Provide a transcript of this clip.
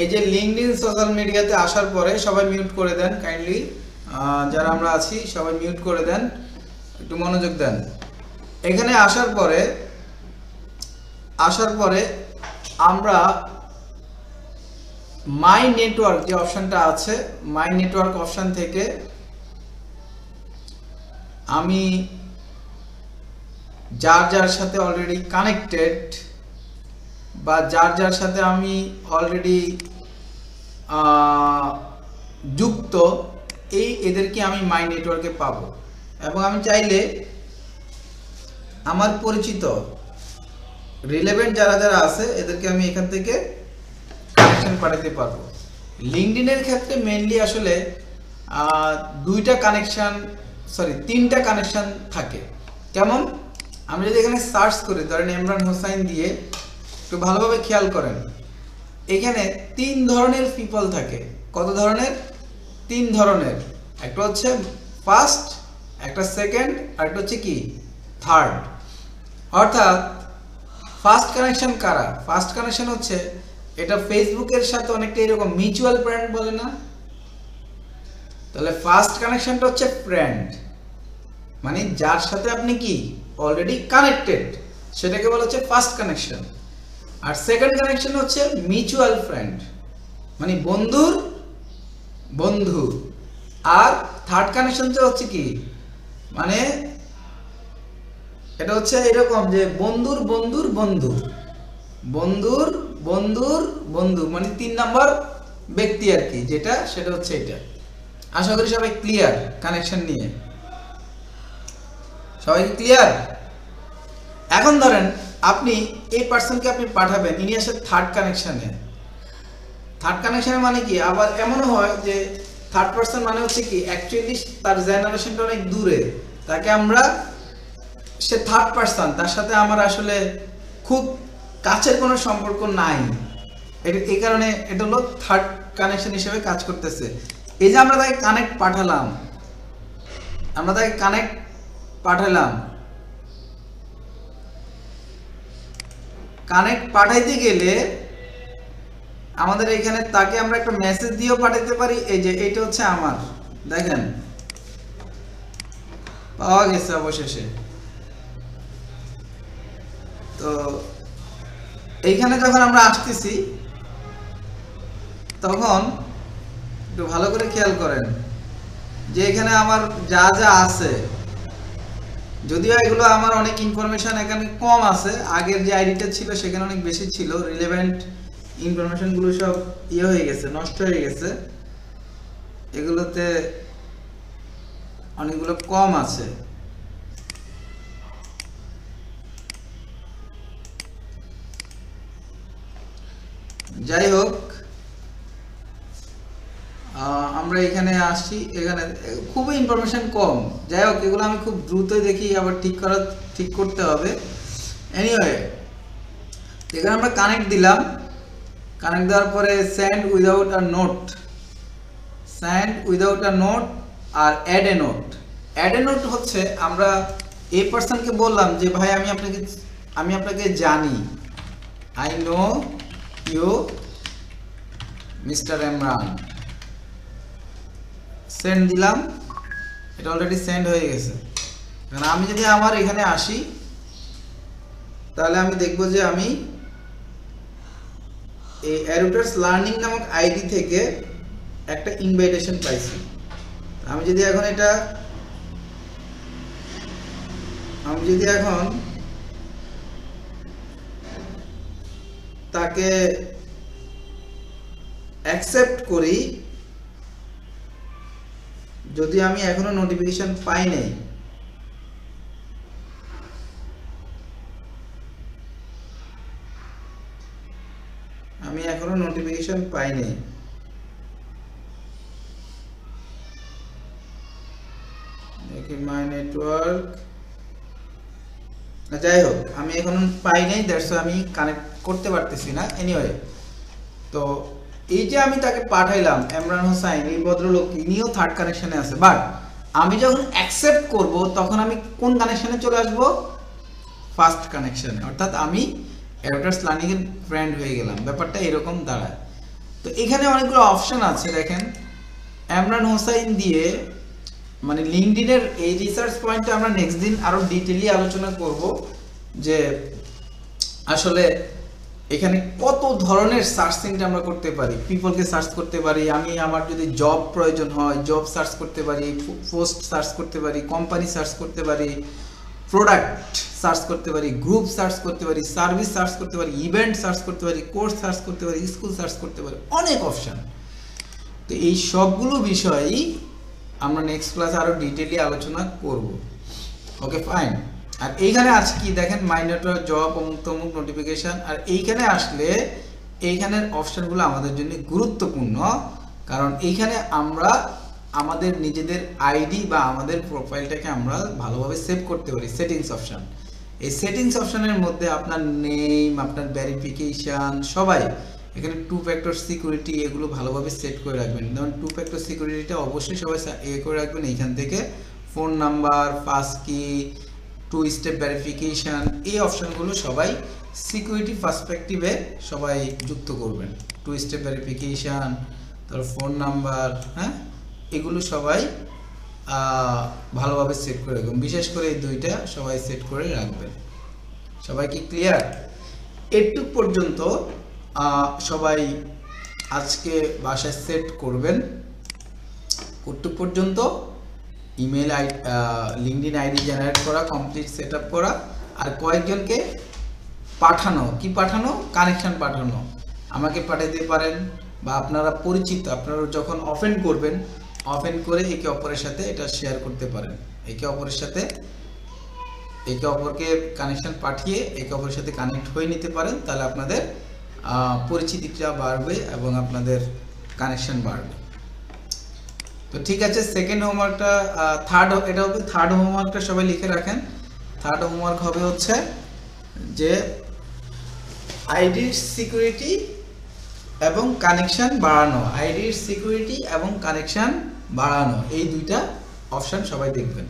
এই যে LinkedIn social মিডিয়াতে আসার পরে সবাই মিউট করে দেন কাইন্ডলি, যারা আমরা আছি সবাই মিউট করে দেন, একটু মনোযোগ দেন। এখানে আসার পরে আমরা মাই নেটওয়ার্ক যে অপশনটা আছে, মাই নেটওয়ার্ক অপশন থেকে আমি যার সাথে অলরেডি কানেক্টেড বা যার সাথে আমি অলরেডি যুক্ত, এদেরকে আমি মাই নেটওয়ার্কে পাবো। এবং আমি চাইলে আমার পরিচিত রিলেভেন্ট যারা আছে এদেরকে আমি এখান থেকে কানেকশন পাঠাতে পারবো। লিঙ্কডইনের ক্ষেত্রে মেইনলি আসলে তিনটা কানেকশন থাকে। কেমন? আমি যদি এখানে সার্চ করি, ধরেন ইমরান হোসাইন দিয়ে, একটু ভালোভাবে খেয়াল করেন, এখানে 3 ধরনের পিপল থাকে। কত ধরনের? 3 ধরনের। একটা হচ্ছে ফার্স্ট, একটা সেকেন্ড, আর একটা হচ্ছে কি থার্ড। অর্থাৎ ফার্স্ট কানেকশন কারা? ফার্স্ট কানেকশন হচ্ছে এটা ফেসবুকের সাথে অনেকটা এরকম মিউচুয়াল ফ্রেন্ড বলে না? তাহলে ফার্স্ট কানেকশনটা হচ্ছে ফ্রেন্ড, মানে যার সাথে আপনি কি অলরেডি কানেক্টেড, সেটাকে বলা হচ্ছে ফার্স্ট কানেকশন। আর সেকেন্ড কানেকশন হচ্ছে মিউচুয়াল ফ্রেন্ড, মানে বন্ধুর বন্ধু। আর থার্ড কানেকশনটা হচ্ছে কি, মানে এটা হচ্ছে এরকম যে বন্ধুর বন্ধুর বন্ধু, বন্ধুর বন্ধুর বন্ধু, মানে 3 নম্বর ব্যক্তি আর কি, সেটা হচ্ছে এটা। আশা করি সবাই ক্লিয়ার কানেকশন নিয়ে, সবাই ক্লিয়ার। এখন ধরেন আপনি এই পার্সনকে আপনি পাঠাবেন, ইনি আসে থার্ড কানেকশনে। থার্ড কানেকশনে মানে কি, আবার এমনও হয় যে থার্ড পার্সন মানে হচ্ছে কি অ্যাকচুয়ালি তার জেনারেশনটা অনেক দূরে, তাকে আমরা, সে থার্ড পার্সন, তার সাথে আমার আসলে খুব কাছের কোনো সম্পর্ক নাই, এই কারণে এটা হলো থার্ড কানেকশন হিসেবে কাজ করতেছে। এই যে আমরা তাকে কানেক্ট পাঠালাম, কানেক্ট পাঠাইতে গেলে আমাদের এখানে তাকে আমরা একটা মেসেজ দিয়েও পাঠাতে পারি। এই যে এইটা হচ্ছে আমার, দেখেন পাওয়া গেছে অবশেষে। তো এইখানে যখন আমরা আসতেছি, তখন একটু ভালো করে খেয়াল করেন যে এখানে আমার যা আছে, যদিও এগুলো আমার অনেক ইনফরমেশন এখানে কম আছে, আগের যে আইডিটা ছিল সেখানে অনেক বেশি ছিল, রিলেভেন্ট ইনফরমেশন গুলো সব হয়ে গেছে, নষ্ট হয়ে গেছে, এগুলোতে অনেকগুলো কম আছে। যাই হোক, আমরা এখানে আসছি, এখানে খুবই ইনফরমেশন কম। যাই হোক, এগুলো আমি খুব দ্রুত দেখি, আবার ঠিক করতে হবে। এনিওয়ে, এখানে আমরা কানেক্ট দিলাম, কানেক্ট দেওয়ার পরে সেন্ড উইদাউট আ নোট আর অ্যাড এ নোট হচ্ছে আমরা এই পার্সনকে বললাম যে ভাই আমি আপনাকে জানি, I know you mister Imran. Send দিলাম, এটা অলরেডি সেন্ড হয়ে গেছে। কারণ আমি যদি আমার এখানে আসি, তাহলে আমি দেখব যে আমি এই অ্যারুটার্স লার্নিং নামক আইডি থেকে একটা ইনভাইটেশন পাইছি। আমি যদি এখন তাকে অ্যাকসেপ্ট করি, যদি আমি এখনো নোটিফিকেশন পাই নাই, মাই নেটওয়ার্ক, যাই হোক আমি এখন পাই নাই, দ্যাটস আমি কানেক্ট করতে পারতেছি না। এনিওয়ে, তো এই যে আমি তাকে পাঠাইলাম ইমরান হোসাইন, এই ভদ্রলোক, ইনিও থার্ড কানেকশনে আছে, বাট আমি যখন অ্যাকসেপ্ট করব তখন আমি কোন কানেকশনে চলে আসব? ফার্স্ট কানেকশনে। অর্থাৎ আমি অ্যারুটার্স লার্নিং এর ফ্রেন্ড হয়ে গেলাম। ব্যাপারটা এরকম দাঁড়ায়। তো এখানে অনেকগুলো অপশন আছে দেখেন। এমরান হোসাইন দিয়ে মানে লিঙ্কডইনের এই রিসার্চ পয়েন্টটা আমরা নেক্সট দিন আরো ডিটেইলি আলোচনা করব যে আসলে এখানে কত ধরনের সার্চিংটা আমরা করতে পারি। পিপলকে সার্চ করতে পারি, আমি আমার যদি জব প্রয়োজন হয় জব সার্চ করতে পারি, পোস্ট সার্চ করতে পারি, কোম্পানি সার্চ করতে পারি, প্রোডাক্ট সার্চ করতে পারি, গ্রুপ সার্চ করতে পারি, সার্ভিস সার্চ করতে পারি, ইভেন্ট সার্চ করতে পারি, কোর্স সার্চ করতে পারি, স্কুল সার্চ করতে পারি, অনেক অপশন। তো এই সবগুলো বিষয়ই আমরা নেক্সট ক্লাসে আরো ডিটেইলি আলোচনা করব। Okay fine. আর এইখানে আছে কি দেখেন, মাই নেটওয়ার্ক, জব, অমুক তমুক, নোটিফিকেশন। আর এইখানে আসলে এইখানের অপশনগুলো আমাদের জন্য গুরুত্বপূর্ণ, কারণ এইখানে আমরা আমাদের নিজেদের আইডি বা আমাদের প্রোফাইলটাকে আমরা ভালোভাবে সেভ করতে পারি। সেটিংস অপশন, এই সেটিংস অপশনের মধ্যে আপনার নেম, আপনার ভেরিফিকেশন সবাই এখানে 2 ফ্যাক্টর সিকিউরিটি এগুলো ভালোভাবে সেট করে রাখবেন। যেমন 2 ফ্যাক্টর সিকিউরিটিটা অবশ্যই সবাই করে রাখবেন। এইখান থেকে ফোন নাম্বার, পাস কি, 2 স্টেপ ভেরিফিকেশন, এই অপশনগুলো সবাই সিকিউরিটি পার্সপেক্টিভে সবাই যুক্ত করবেন। 2 স্টেপ ভেরিফিকেশন, তারপর ফোন নাম্বার, হ্যাঁ, এগুলো সবাই ভালোভাবে সেট করে রাখবেন। বিশেষ করে এই দুইটা সবাই সেট করে রাখবেন। সবাই কি ক্লিয়ার? এটুক পর্যন্ত সবাই আজকে বাসায় সেট করবেন। কতটুক পর্যন্ত? Email ID, LinkedIn ID generate করা, কমপ্লিট সেটআপ করা, আর কয়েকজনকে পাঠানো। কি পাঠানো? কানেকশন পাঠানো। আমাকে পাঠাতে পারেন, বা আপনারা পরিচিত, আপনারা যখন ওপেন করবেন, ওপেন করে একে অপরের সাথে এটা শেয়ার করতে পারেন। একে অপরের সাথে একে অপরকে কানেকশন পাঠিয়ে একে অপরের সাথে কানেক্ট হয়ে নিতে পারেন। তাহলে আপনাদের পরিচিতিটা বাড়বে এবং আপনাদের কানেকশন বাড়বে। তো ঠিক আছে, সেকেন্ড হোমওয়ার্কটা এটা হবে থার্ড হোমওয়ার্কটা সবাই লিখে রাখেন। থার্ড হোমওয়ার্ক হবে হচ্ছে যে আইডির সিকিউরিটি এবং কানেকশন বাড়ানো। আইডির সিকিউরিটি এবং কানেকশন বাড়ানো, এই দুইটা অপশন সবাই দেখবেন।